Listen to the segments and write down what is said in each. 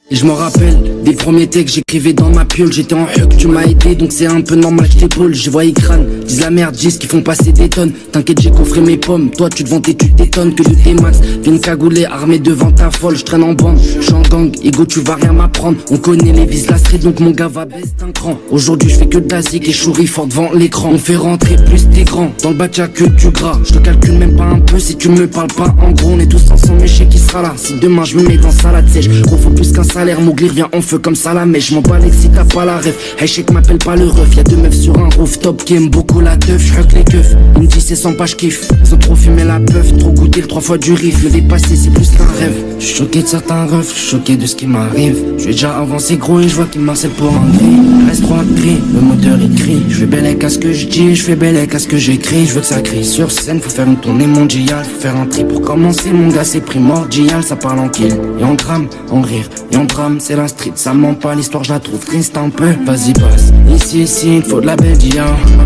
Et je me rappelle des premiers textes que j'écrivais dans ma piole. J'étais en huc, tu m'as aidé donc c'est un peu normal je t'épaule. Je vois crâne, disent la merde, disent qu'ils font passer des tonnes. T'inquiète j'ai coffré mes pommes, toi tu te vantes et tu t'étonnes. Que le T-Max vienne cagouler armé devant ta folle. Je traîne en bande, je suis en gang, ego tu vas rien m'apprendre. On connaît les vis la street donc mon gars va baisser un cran. Aujourd'hui je fais que de la zik et chouris fort devant l'écran. On fait rentrer plus t'es grand, dans le bac y'a que du gras. Je te calcule même pas un peu si tu me parles pas. En gros on est tous ensemble mais je sais qui sera là. Si demain je me mets dans salade sèche, gros faut plus qu'un salaire. Mougli revient en feu comme ça la mèche. J'm'en bats si t'as pas la ref. Hey shake m'appelle pas le ref. Y'a deux meufs sur un rooftop qui aiment beaucoup la teuf. J'huck les keufs, il me dit c'est sans pas j'kiffe. Ils ont trop fumé la peuf, trop goûté le 3 fois du riff. Me dépasser c'est plus qu'un rêve. J'suis choqué de certains refs, j'suis choqué de ce qui m'arrive. J'vais déjà avancé gros et j'vois qu'il m'harcèle pour un gris. Reste droit gris, le moteur il crie. J'fais bellec à ce que j'dis, j'fais bellec à ce que j'écris. J'veux que ça crie sur scène, faut faire une tournée mondiale. Faut faire un tri pour commencer, mon gars c'est primordial. Ça parle en kill, et en drame, en rire, et en drame. C'est la street, ça ment pas, l'histoire je la trouve triste un peu. Vas-y passe, ici, il faut de la belle dia.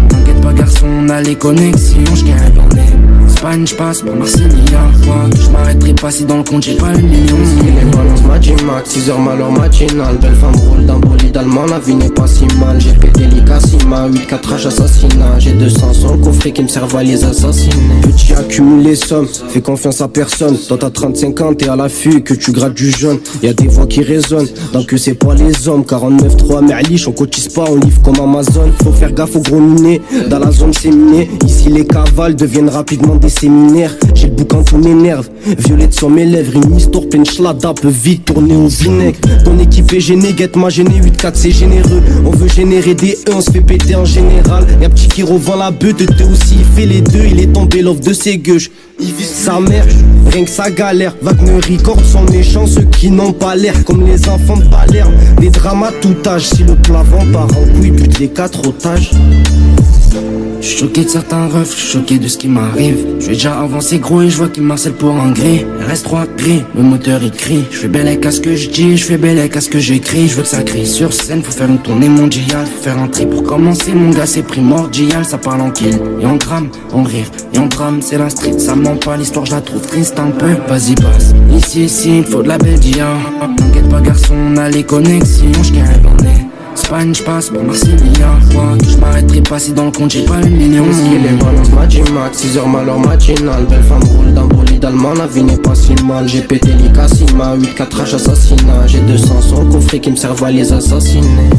T'inquiète pas garçon, on a les connexions. J'gagne en Espagne, j'passe pour Marseilla. Je m'arrêterai pas si dans le compte j'ai pas le million. Les balances Magimax, 6h malheur matinal. Belle femme roule d'un bolide allemand, la vie n'est pas si mal. J'ai pété l'Icassima, 8-4H assassinat. J'ai 200 sur le coffret qui me servent à les assassiner. Petit accumule les sommes, fais confiance à personne. Dans ta 35 ans t'es à l'affût que tu grattes du jaune. Y'a des voix qui résonnent, donc que c'est pas les hommes. 49-3 merliche, on cotise pas, on livre comme Amazon. Faut faire gaffe aux gros minés, dans la zone c'est miné. Ici les cavales deviennent rapidement des séminaires. J'ai le boucan tout m'énerve, violette sur mes lèvres. Une histoire pleine chlada peut vite tourner au vinaigre. Ton équipe est gênée, guette m'a gêné. 8-4 c'est généreux, on veut générer des E, on se fait péter en général. Y'a petit qui revend la beuh de deux aussi, il fait les deux. Il est tombé l'offre de ses gueuches, il vise sa mère, rien que sa galère. Wagner Records sont méchants, ceux qui n'ont pas l'air. Comme les enfants de Palerme, des dramas tout âge. Si le plavant part en couille, bute les 4 otages. J'suis choqué de certains refs, j'suis choqué de ce qui m'arrive. J'vais déjà avancé gros et j'vois qu'il m'harcèle pour un gris. Reste droit gris, le moteur il crie. J'fais bellec à ce que j'dis, j'fais bellec à ce que j'écris. J'veux que ça crie sur scène, faut faire une tournée mondiale. Faut faire un tri pour commencer, mon gars c'est primordial. Ça parle en kill, et en drame, en rire, et en drame. C'est la street, ça ment pas, l'histoire je la trouve triste un peu. Vas-y passe, ici, il faut de la belle dia. T'inquiète pas garçon, on a les connexions. J'gagne en Espagne, j'passe pour Marseilla. Je m'arrêterai pas si dans le compte j'ai pas le million. Les balances Magimax, 6h malheur matinal. Belle femme roule d'un bolide allemand, la vie n'est pas si mal. J'ai pété l'Icassima, 8-4H assassinat. J'ai 200 sur le coffret qui me servent à les assassiner.